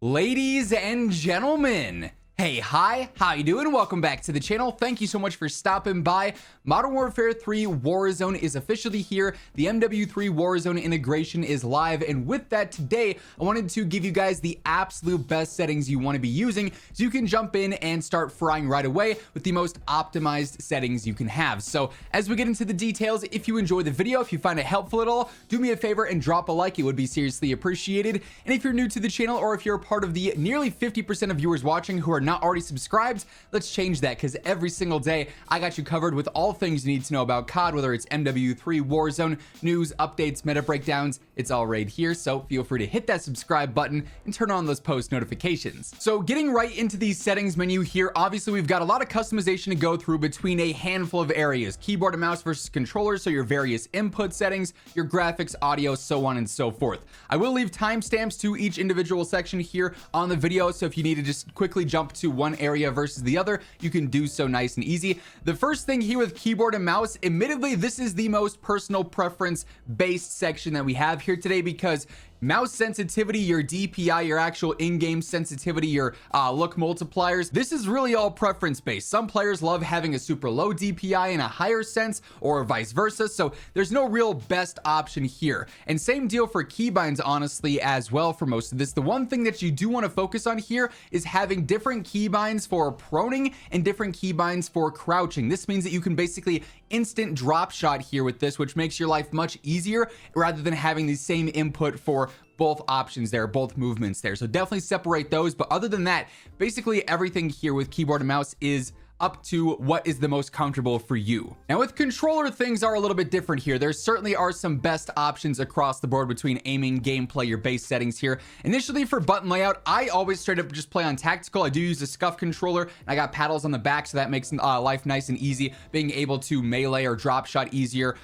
Ladies and gentlemen, hey, hi, how you doing? Welcome back to the channel. Thank you so much for stopping by. Modern Warfare 3 Warzone is officially here. The MW3 WARZONE integration is live, and with that today, I wanted to give you guys the absolute best settings you want to be using so you can jump in and start frying right away with the most optimized settings you can have. So as we get into the details, if you enjoy the video, if you find it helpful at all, do me a favor and drop a like. It would be seriously appreciated. And if you're new to the channel, or if you're a part of the nearly 50% of viewers watching who are not already subscribed, let's change that, because every single day I got you covered with all things you need to know about COD, whether it's MW3 Warzone news, updates, meta breakdowns. It's all right here, so feel free to hit that subscribe button and turn on those post notifications. So getting right into the settings menu here, obviously we've got a lot of customization to go through between a handful of areas: keyboard and mouse versus controller, so your various input settings, your graphics, audio, so on and so forth. I will leave timestamps to each individual section here on the video, so if you need to just quickly jump to one area versus the other, you can do so nice and easy. The first thing here with keyboard and mouse, admittedly this is the most personal preference based section that we have here today, because mouse sensitivity, your DPI, your actual in-game sensitivity, your look multipliers, this is really all preference based. Some players love having a super low DPI and a higher sense, or vice versa, so there's no real best option here. And same deal for keybinds, honestly, as well for most of this. The one thing that you do want to focus on here is having different keybinds for proning and different keybinds for crouching. This means that you can basically instant drop shot here with this, which makes your life much easier rather than having the same input for both options there, both movements there. So definitely separate those. But other than that, basically everything here with keyboard and mouse is up to what is the most comfortable for you. Now with controller, things are a little bit different here. There certainly are some best options across the board between aiming, gameplay, your base settings here. Initially for button layout, I always straight up just play on tactical. I do use a scuff controller, and I got paddles on the back, so that makes life nice and easy, being able to melee or drop shot easier,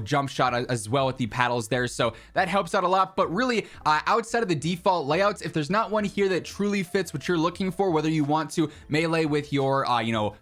jump shot as well with the paddles there. So that helps out a lot. But really, outside of the default layouts, if there's not one here that truly fits what you're looking for, whether you want to melee with your,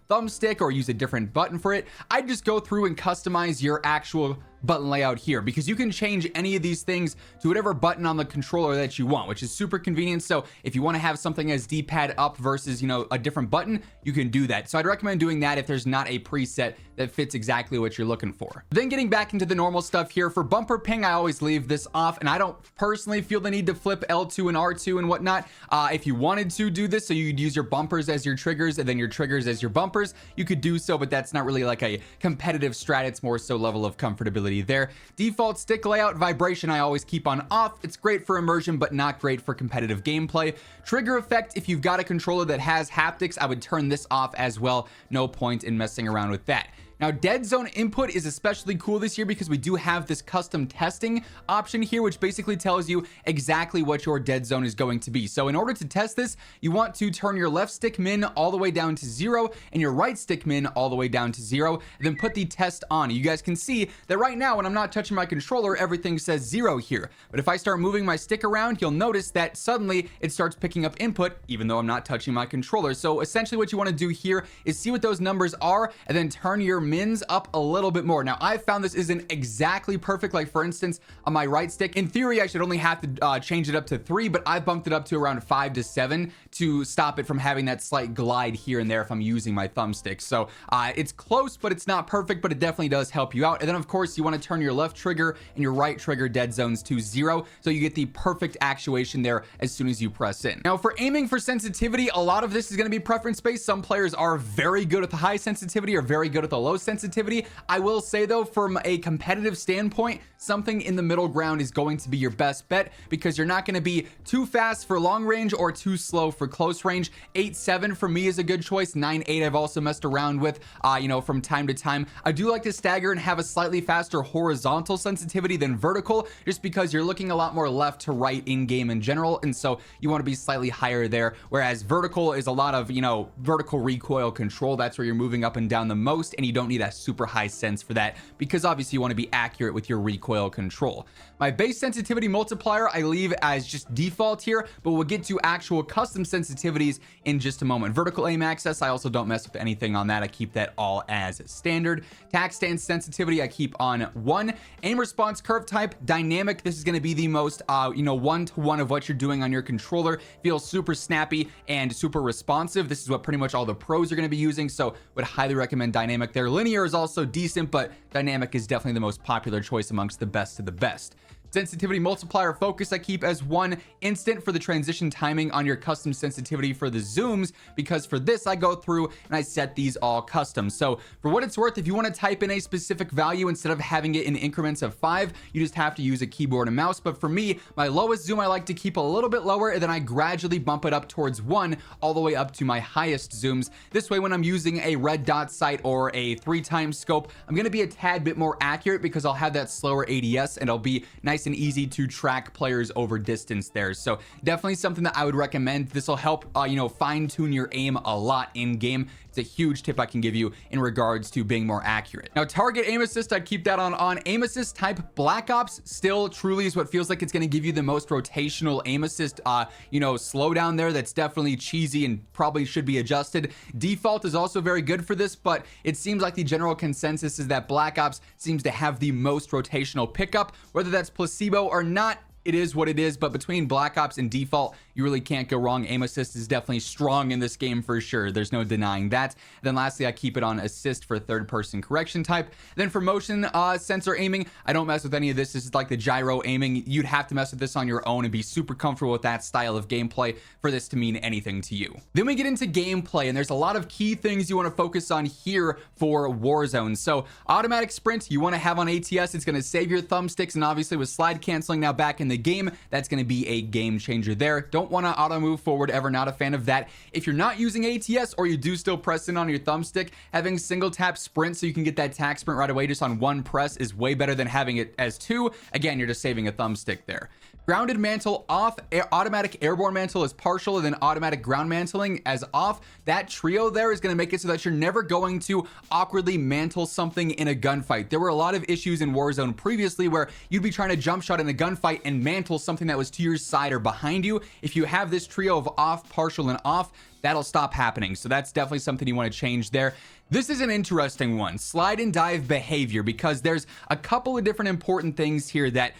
thumbstick or use a different button for it, I'd just go through and customize your actual button layout here, because you can change any of these things to whatever button on the controller that you want, which is super convenient. So if you want to have something as D-pad up versus a different button, you can do that. So I'd recommend doing that if there's not a preset that fits exactly what you're looking for. Then getting back into the normal stuff here, for bumper ping, I always leave this off, and I don't personally feel the need to flip L2 and R2 and whatnot. If you wanted to do this, so you'd use your bumpers as your triggers and then your triggers as your bumpers, you could do so, but that's not really like a competitive strat. It's more so level of comfortability there. Default stick layout, vibration, I always keep on off. It's great for immersion, but not great for competitive gameplay. Trigger effect, if you've got a controller that has haptics, I would turn this off as well. No point in messing around with that. Now, dead zone input is especially cool this year because we do have this custom testing option here, which basically tells you exactly what your dead zone is going to be. So in order to test this, you want to turn your left stick min all the way down to 0 and your right stick min all the way down to 0, and then put the test on. You guys can see that right now when I'm not touching my controller, everything says 0 here. But if I start moving my stick around, you'll notice that suddenly it starts picking up input even though I'm not touching my controller. So essentially what you want to do here is see what those numbers are and then turn your mins up a little bit more. Now, I found this isn't exactly perfect. Like for instance, on my right stick, in theory, I should only have to change it up to 3, but I bumped it up to around 5 to 7 to stop it from having that slight glide here and there if I'm using my thumbstick. So it's close, but it's not perfect, but it definitely does help you out. And then of course, you want to turn your left trigger and your right trigger dead zones to 0, so you get the perfect actuation there as soon as you press in. Now for aiming for sensitivity, a lot of this is going to be preference based. Some players are very good at the high sensitivity or very good at the low sensitivity. I will say though, from a competitive standpoint, something in the middle ground is going to be your best bet, because you're not going to be too fast for long range or too slow for close range. 8.7 for me is a good choice. 9.8 I've also messed around with from time to time. I do like to stagger and have a slightly faster horizontal sensitivity than vertical, just because you're looking a lot more left to right in game in general, and so you want to be slightly higher there, whereas vertical is a lot of vertical recoil control. That's where you're moving up and down the most, and you don't don't need a super high sense for that, because obviously you want to be accurate with your recoil control. My base sensitivity multiplier I leave as just default here, but we'll get to actual custom sensitivities in just a moment. Vertical aim access, I also don't mess with anything on that. I keep that all as standard. Tack stance sensitivity, I keep on 1. Aim response curve type, dynamic. This is going to be the most, one-to-one of what you're doing on your controller. Feels super snappy and super responsive. This is what pretty much all the pros are going to be using, so would highly recommend dynamic there. Linear is also decent, but dynamic is definitely the most popular choice amongst the best of the best. Sensitivity multiplier focus I keep as 1. Instant for the transition timing on your custom sensitivity for the zooms, because for this I go through and I set these all custom. So for what it's worth, if you want to type in a specific value instead of having it in increments of 5, you just have to use a keyboard and mouse. But for me, my lowest zoom I like to keep a little bit lower, and then I gradually bump it up towards 1 all the way up to my highest zooms. This way when I'm using a red dot sight or a 3x scope, I'm going to be a tad bit more accurate because I'll have that slower ADS and I'll be nice and easy to track players over distance there. So definitely something that I would recommend. This will help fine tune your aim a lot in game. It's a huge tip I can give you in regards to being more accurate. Now target aim assist, I'd keep that on. Aim assist type Black Ops still truly is what feels like it's going to give you the most rotational aim assist slowdown there. That's definitely cheesy and probably should be adjusted. Default is also very good for this, but it seems like the general consensus is that Black Ops seems to have the most rotational pickup. Whether that's placebo or not, it is what it is, but between Black Ops and default, you really can't go wrong. Aim assist is definitely strong in this game for sure. There's no denying that. Then lastly, I keep it on assist for third person correction type. Then for motion sensor aiming, I don't mess with any of this. This is like the gyro aiming. You'd have to mess with this on your own and be super comfortable with that style of gameplay for this to mean anything to you. Then we get into gameplay, and there's a lot of key things you want to focus on here for Warzone. So automatic sprint, you want to have on ATS. It's going to save your thumbsticks, and obviously with slide canceling now back in the game, that's going to be a game changer there. Don't want to auto move forward ever, not a fan of that. If you're not using ATS or you do still press in on your thumbstick, having single tap sprint so you can get that tack sprint right away just on 1 press is way better than having it as 2. Again, you're just saving a thumbstick there. Grounded mantle off, automatic airborne mantle is partial, and then automatic ground mantling as off. That trio there is going to make it so that you're never going to awkwardly mantle something in a gunfight. There were a lot of issues in Warzone previously where you'd be trying to jump shot in a gunfight and mantle something that was to your side or behind you. If you have this trio of off, partial, and off, that'll stop happening. So that's definitely something you want to change there. This is an interesting one, slide and dive behavior, because there's a couple of different important things here that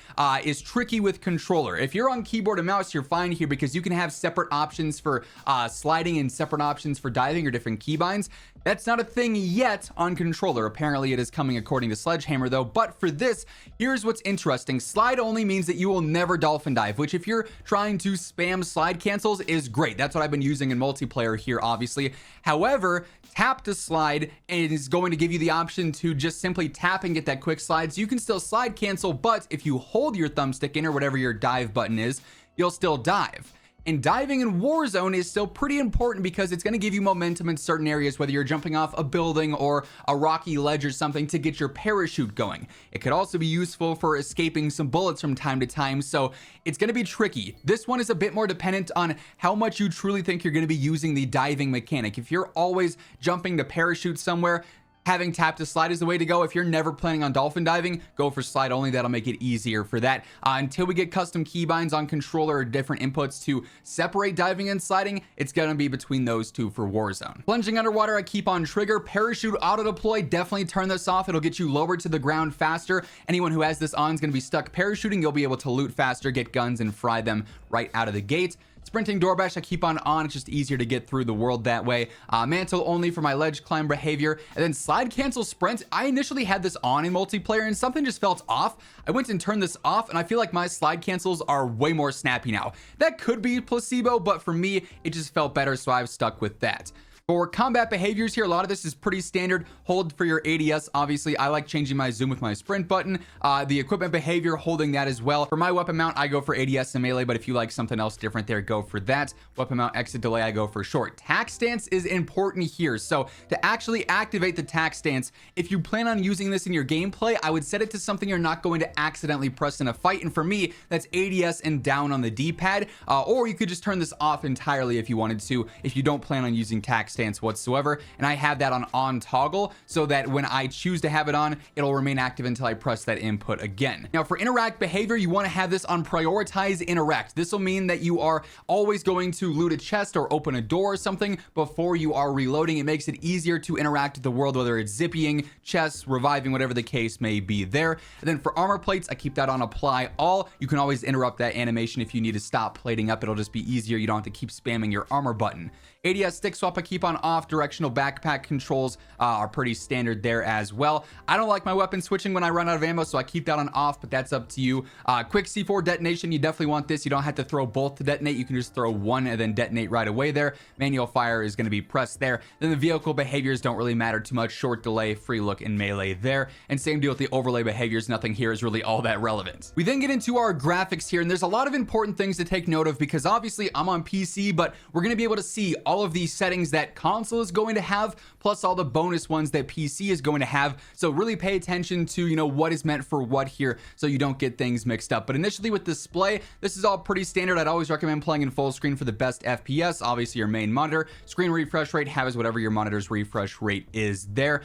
is tricky with controller. If you're on keyboard and mouse, you're fine here because you can have separate options for sliding and separate options for diving or different keybinds. That's not a thing yet on controller. Apparently it is coming according to Sledgehammer though. But for this, here's what's interesting. Slide only means that you will never dolphin dive, which if you're trying to spam slide cancels is great. That's what I've been using in multiplayer here, obviously. However, tap to slide is going to give you the option to just simply tap and get that quick slide. So you can still slide cancel, but if you hold your thumbstick in or whatever your dive button is, you'll still dive. And diving in Warzone is still pretty important because it's going to give you momentum in certain areas, whether you're jumping off a building or a rocky ledge or something to get your parachute going. It could also be useful for escaping some bullets from time to time, so it's going to be tricky. This one is a bit more dependent on how much you truly think you're going to be using the diving mechanic. If you're always jumping to parachute somewhere, having tap to slide is the way to go. If you're never planning on dolphin diving, go for slide only. That'll make it easier for that. Until we get custom keybinds on controller or different inputs to separate diving and sliding, it's going to be between those two for Warzone. Plunging underwater, I keep on trigger. Parachute auto deploy, definitely turn this off. It'll get you lower to the ground faster. Anyone who has this on is going to be stuck parachuting. You'll be able to loot faster, get guns, and fry them right out of the gate. Sprinting door bash, I keep on. It's just easier to get through the world that way. Mantle only for my ledge climb behavior. And then slide cancel sprint. I initially had this on in multiplayer and something just felt off. I went and turned this off and I feel like my slide cancels are way more snappy now. That could be placebo, but for me, it just felt better, so I've stuck with that. For combat behaviors here, a lot of this is pretty standard. Hold for your ADS. Obviously, I like changing my zoom with my sprint button. The equipment behavior, holding that as well. For my weapon mount, I go for ADS and melee, but if you like something else different there, go for that. Weapon mount exit delay, I go for short. Tack stance is important here. So to actually activate the tack stance, if you plan on using this in your gameplay, I would set it to something you're not going to accidentally press in a fight. And for me, that's ADS and down on the D-pad. Or you could just turn this off entirely if you wanted to, if you don't plan on using tack stance whatsoever, and I have that on toggle so that when I choose to have it on, it'll remain active until I press that input again. Now for interact behavior, you want to have this on prioritize interact. This will mean that you are always going to loot a chest or open a door or something before you are reloading. It makes it easier to interact with the world, whether it's zipping, chests, reviving, whatever the case may be there. And then for armor plates, I keep that on apply all. You can always interrupt that animation if you need to stop plating up. It'll just be easier. You don't have to keep spamming your armor button. ADS stick swap I keep on off. Directional backpack controls are pretty standard there as well. I don't like my weapon switching when I run out of ammo, so I keep that on off, but that's up to you. Quick C4 detonation, you definitely want this. You don't have to throw both to detonate. You can just throw one and then detonate right away there. Manual fire is going to be pressed there. Then the vehicle behaviors don't really matter too much. Short delay, free look, and melee there. And same deal with the overlay behaviors. Nothing here is really all that relevant. We then get into our graphics here, and there's a lot of important things to take note of because obviously I'm on PC, but we're going to be able to see all of these settings that console is going to have, plus all the bonus ones that PC is going to have. So really pay attention to, what is meant for what here so you don't get things mixed up. But initially with display, this is all pretty standard. I'd always recommend playing in full screen for the best FPS. Obviously your main monitor. Screen refresh rate, have is whatever your monitor's refresh rate is there.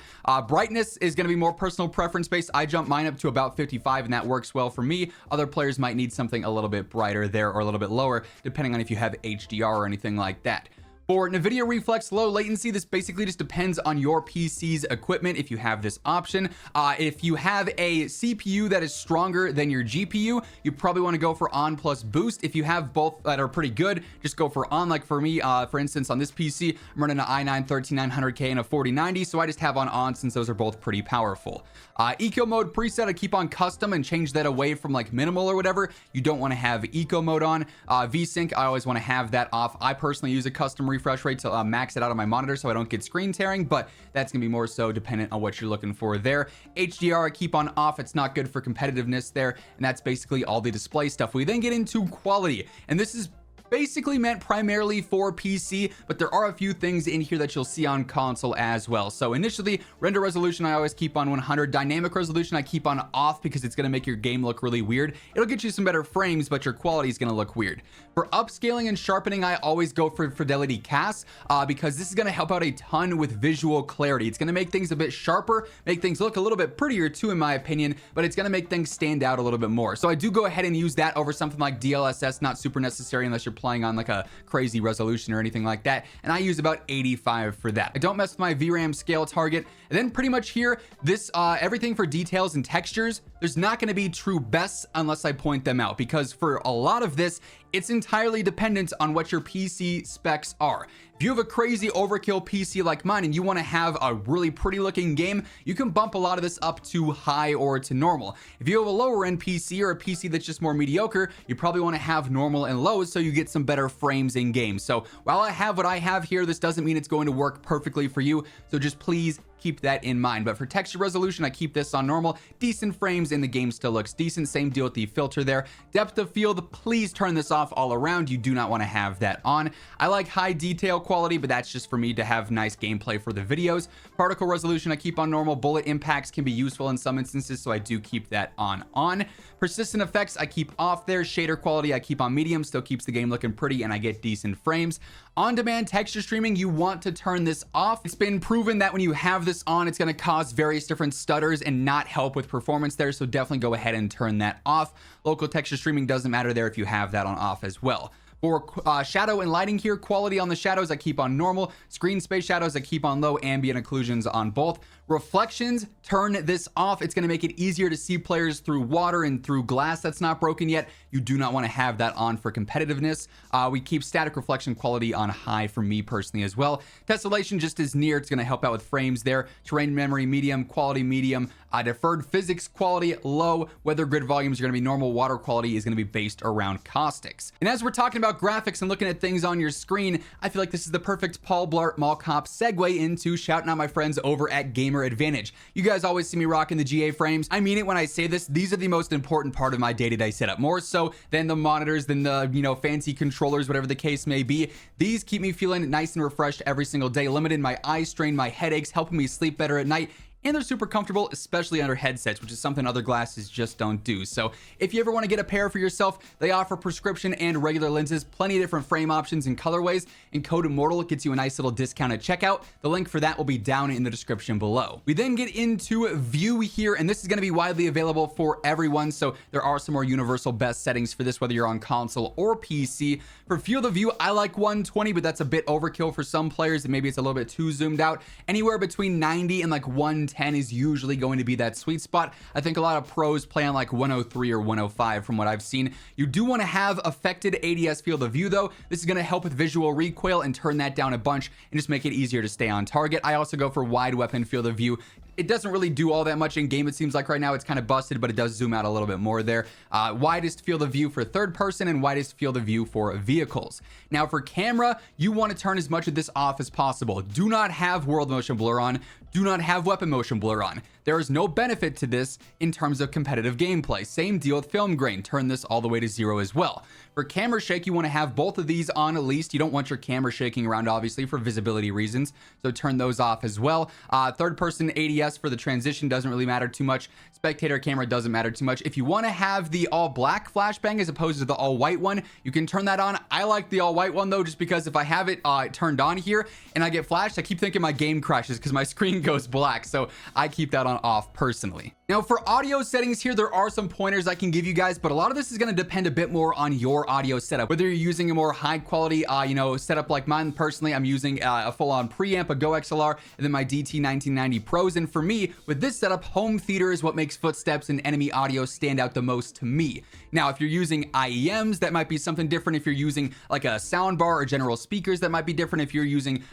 Brightness is going to be more personal preference based. I jump mine up to about 55 and that works well for me. Other players might need something a little bit brighter there or a little bit lower, depending on if you have HDR or anything like that. For NVIDIA Reflex low latency, this basically just depends on your PC's equipment if you have this option. If you have a CPU that is stronger than your GPU, you probably want to go for on plus boost. If you have both that are pretty good, just go for on. Like for me, for instance, on this PC, I'm running an i9 13900K and a 4090, so I just have on since those are both pretty powerful. Eco mode preset, I keep on custom and change that away from like minimal or whatever. You don't want to have eco mode on. VSync, I always want to have that off. I personally use a custom refresh rate to max it out on my monitor so I don't get screen tearing, but that's gonna be more so dependent on what you're looking for there. HDR I keep on off. It's not good for competitiveness there, and that's basically all the display stuff. We then get into quality, and this is basically meant primarily for PC, but there are a few things in here that you'll see on console as well. So initially, render resolution I always keep on 100. Dynamic resolution I keep on off because it's going to make your game look really weird. It'll get you some better frames, but your quality is going to look weird. For upscaling and sharpening, I always go for fidelity cast because this is going to help out a ton with visual clarity. It's going to make things a bit sharper, make things look a little bit prettier too, in my opinion, but it's going to make things stand out a little bit more. So I do go ahead and use that over something like DLSS, not super necessary unless you're playing on like a crazy resolution or anything like that, and I use about 85 for that. I don't mess with my VRAM scale target. And then pretty much here, this everything for details and textures, there's not going to be true bests unless I point them out, because for a lot of this, it's entirely dependent on what your PC specs are. If you have a crazy overkill PC like mine and you want to have a really pretty looking game, you can bump a lot of this up to high or to normal. If you have a lower end PC or a PC that's just more mediocre, you probably want to have normal and low so you get some better frames in games. So while I have what I have here, this doesn't mean it's going to work perfectly for you. So just please keep that in mind. But for texture resolution, I keep this on normal. Decent frames and the game still looks decent. Same deal with the filter there. Depth of field, please turn this off all around. You do not want to have that on. I like high detail quality, but that's just for me to have nice gameplay for the videos. Particle resolution, I keep on normal. Bullet impacts can be useful in some instances, so I do keep that on. Persistent effects, I keep off there. Shader quality, I keep on medium. Still keeps the game looking pretty and I get decent frames. On-demand texture streaming, you want to turn this off. It's been proven that when you have this on, it's going to cause various different stutters and not help with performance there, so definitely go ahead and turn that off. Local texture streaming doesn't matter there if you have that on off as well. For shadow and lighting here, quality on the shadows I keep on normal. Screen space shadows I keep on low. Ambient occlusions on both. Reflections, turn this off. It's going to make it easier to see players through water and through glass that's not broken yet. You do not want to have that on for competitiveness. We keep static reflection quality on high for me personally as well. Tessellation just is near. It's going to help out with frames there. Terrain memory medium, quality medium. Deferred physics quality low. Weather grid volumes are going to be normal. Water quality is going to be based around caustics. And as we're talking about graphics and looking at things on your screen, I feel like this is the perfect Paul Blart Mall Cop segue into shouting out my friends over at Gamer Advantage. You guys always see me rocking the GA frames. I mean it when I say this. These are the most important part of my day-to-day setup, more so than the monitors, than the fancy controllers, whatever the case may be. These keep me feeling nice and refreshed every single day, limiting my eye strain, my headaches, helping me sleep better at night, and they're super comfortable, especially under headsets, which is something other glasses just don't do. So if you ever want to get a pair for yourself, they offer prescription and regular lenses, plenty of different frame options and colorways, and code WHosImmortal gets you a nice little discount at checkout. The link for that will be down in the description below. We then get into view here, and this is going to be widely available for everyone, so there are some more universal best settings for this, whether you're on console or PC. For field of view, I like 120, but that's a bit overkill for some players, and maybe it's a little bit too zoomed out. Anywhere between 90 and like 110 is usually going to be that sweet spot. I think a lot of pros play on like 103 or 105 from what I've seen. You do want to have affected ADS field of view though. This is going to help with visual recoil and turn that down a bunch and just make it easier to stay on target. I also go for wide weapon field of view. It doesn't really do all that much in game. It seems like right now it's kind of busted, but it does zoom out a little bit more there. Widest field of view for third person and widest field of view for vehicles. Now for camera, you want to turn as much of this off as possible. Do not have world motion blur on. Do not have weapon motion blur on. There is no benefit to this in terms of competitive gameplay. Same deal with film grain. Turn this all the way to 0 as well. For camera shake, you want to have both of these on at least. You don't want your camera shaking around, obviously, for visibility reasons. So turn those off as well. Third person ADS for the transition doesn't really matter too much. Spectator camera doesn't matter too much. If you want to have the all black flashbang as opposed to the all white one, you can turn that on. I like the all white one though, just because if I have it turned on here and I get flashed, I keep thinking my game crashes because my screen goes black. So I keep that on off personally. Now for audio settings here, there are some pointers I can give you guys, but a lot of this is going to depend a bit more on your audio setup. Whether you're using a more high quality, setup like mine. Personally, I'm using a full-on preamp, a Go XLR, and then my DT1990 Pros. And for me, with this setup, home theater is what makes footsteps and enemy audio stand out the most to me. Now, if you're using IEMs, that might be something different. If you're using like a sound bar or general speakers, that might be different. If you're using,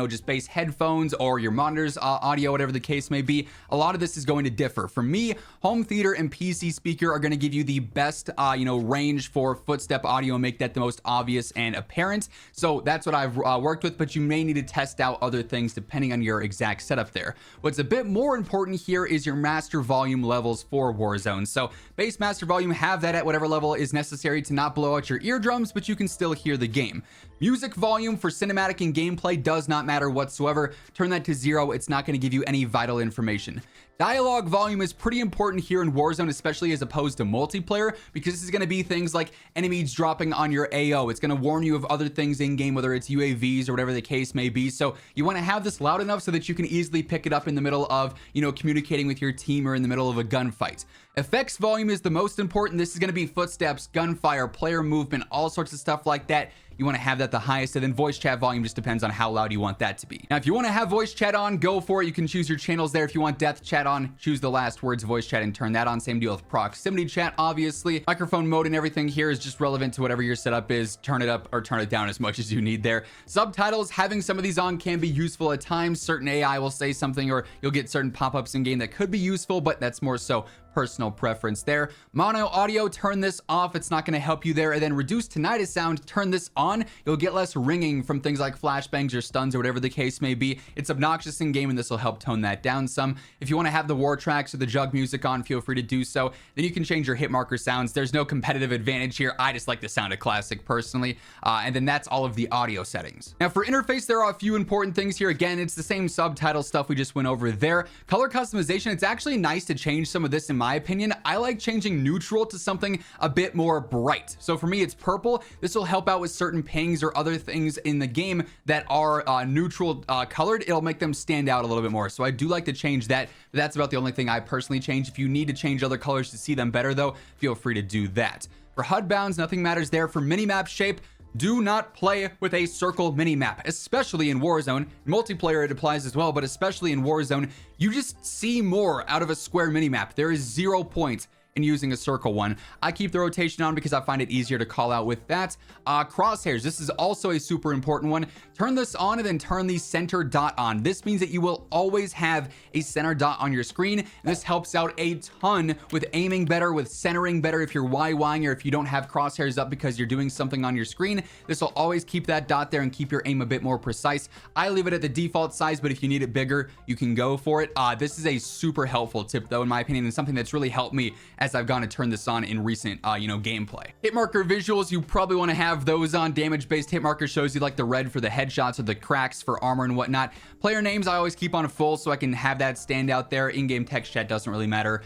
just bass headphones or your monitors audio, whatever the case may be, a lot of this is going to differ. For me, home theater and PC speaker are going to give you the best, range for footstep audio, make that the most obvious and apparent. So that's what I've worked with, but you may need to test out other things depending on your exact setup there. What's a bit more important here is your master volume levels for Warzone. So base master volume, have that at whatever level is necessary to not blow out your eardrums, but you can still hear the game. Music volume for cinematic and gameplay does not matter whatsoever. Turn that to 0. It's not going to give you any vital information. Dialogue volume is pretty important here in Warzone, especially as opposed to multiplayer, because this is going to be things like enemies dropping on your AO. It's going to warn you of other things in game, whether it's UAVs or whatever the case may be. So you want to have this loud enough so that you can easily pick it up in the middle of, communicating with your team or in the middle of a gunfight. Effects volume is the most important. This is going to be footsteps, gunfire, player movement, all sorts of stuff like that. You want to have that the highest, and then voice chat volume just depends on how loud you want that to be. Now, if you want to have voice chat on, go for it. You can choose your channels there. If you want death chat on, choose the last words voice chat and turn that on. Same deal with proximity chat, obviously. Microphone mode and everything here is just relevant to whatever your setup is. Turn it up or turn it down as much as you need there. Subtitles, having some of these on can be useful at times. Certain AI will say something, or you'll get certain pop-ups in game that could be useful, but that's more so personal preference there. Mono audio, turn this off. It's not going to help you there. And then reduce tinnitus sound, turn this on. You'll get less ringing from things like flashbangs or stuns or whatever the case may be. It's obnoxious in game, and this will help tone that down some. If you want to have the war tracks or the jug music on, feel free to do so. Then you can change your hit marker sounds. There's no competitive advantage here. I just like the sound of classic personally. And then that's all of the audio settings. Now for interface, there are a few important things here. Again, it's the same subtitle stuff we just went over there. Color customization, it's actually nice to change some of this in my opinion. I like changing neutral to something a bit more bright. So for me, it's purple. This will help out with certain pings or other things in the game that are neutral colored. It'll make them stand out a little bit more. So I do like to change that. That's about the only thing I personally change. If you need to change other colors to see them better though, feel free to do that. For HUD bounds, nothing matters there. For minimap shape, do not play with a circle minimap, especially in Warzone. Multiplayer, it applies as well, but especially in Warzone, you just see more out of a square minimap. There is 0 points in using a circle one. I keep the rotation on because I find it easier to call out with that. Crosshairs, this is also a super important one. Turn this on and then turn the center dot on. This means that you will always have a center dot on your screen. And this helps out a ton with aiming better, with centering better if you're YYing or if you don't have crosshairs up because you're doing something on your screen. This will always keep that dot there and keep your aim a bit more precise. I leave it at the default size, but if you need it bigger, you can go for it. This is a super helpful tip though, in my opinion, and something that's really helped me as I've gone to turn this on in recent, gameplay. Hit marker visuals, you probably want to have those on. Damage-based hit marker shows you like the red for the headshots or the cracks for armor and whatnot. Player names I always keep on full so I can have that stand out there. In-game text chat doesn't really matter.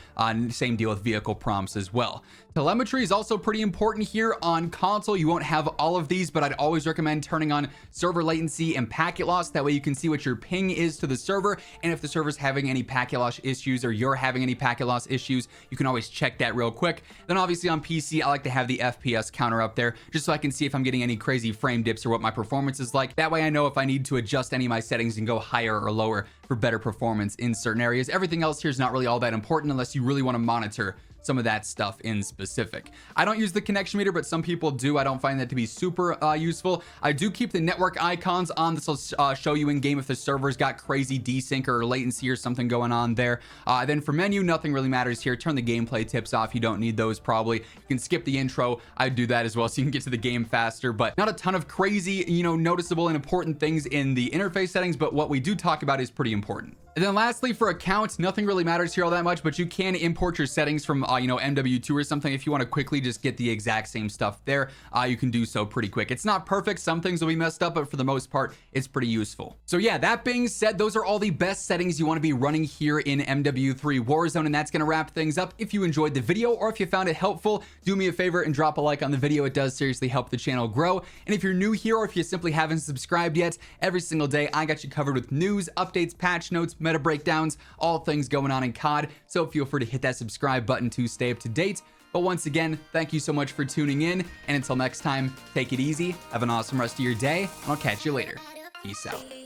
Same deal with vehicle prompts as well. Telemetry is also pretty important here. On console, you won't have all of these, but I'd always recommend turning on server latency and packet loss. That way you can see what your ping is to the server, and if the server's having any packet loss issues or you're having any packet loss issues, you can always check that real quick. Then obviously on PC, I like to have the FPS counter up there just so I can see if I'm getting any crazy frame dips or what my performance is like. That way I know if I need to adjust any of my settings and go higher or lower for better performance in certain areas. Everything else here is not really all that important unless you really want to monitor some of that stuff in specific. I don't use the connection meter, but some people do. I don't find that to be super useful. I do keep the network icons on. This will show you in game if the server's got crazy desync or latency or something going on there. Then for menu, nothing really matters here. Turn the gameplay tips off. You don't need those probably. You can skip the intro. I do that as well so you can get to the game faster, but not a ton of crazy, noticeable and important things in the interface settings, but what we do talk about is pretty important. And then lastly, for accounts, nothing really matters here all that much, but you can import your settings from, MW2 or something. If you want to quickly just get the exact same stuff there, you can do so pretty quick. It's not perfect. Some things will be messed up, but for the most part, it's pretty useful. So yeah, that being said, those are all the best settings you want to be running here in MW3 Warzone, and that's going to wrap things up. If you enjoyed the video or if you found it helpful, do me a favor and drop a like on the video. It does seriously help the channel grow. And if you're new here or if you simply haven't subscribed yet, every single day I got you covered with news, updates, patch notes, meta breakdowns, all things going on in COD. So feel free to hit that subscribe button to stay up to date. But once again, thank you so much for tuning in. And until next time, take it easy. Have an awesome rest of your day. And I'll catch you later. Peace out.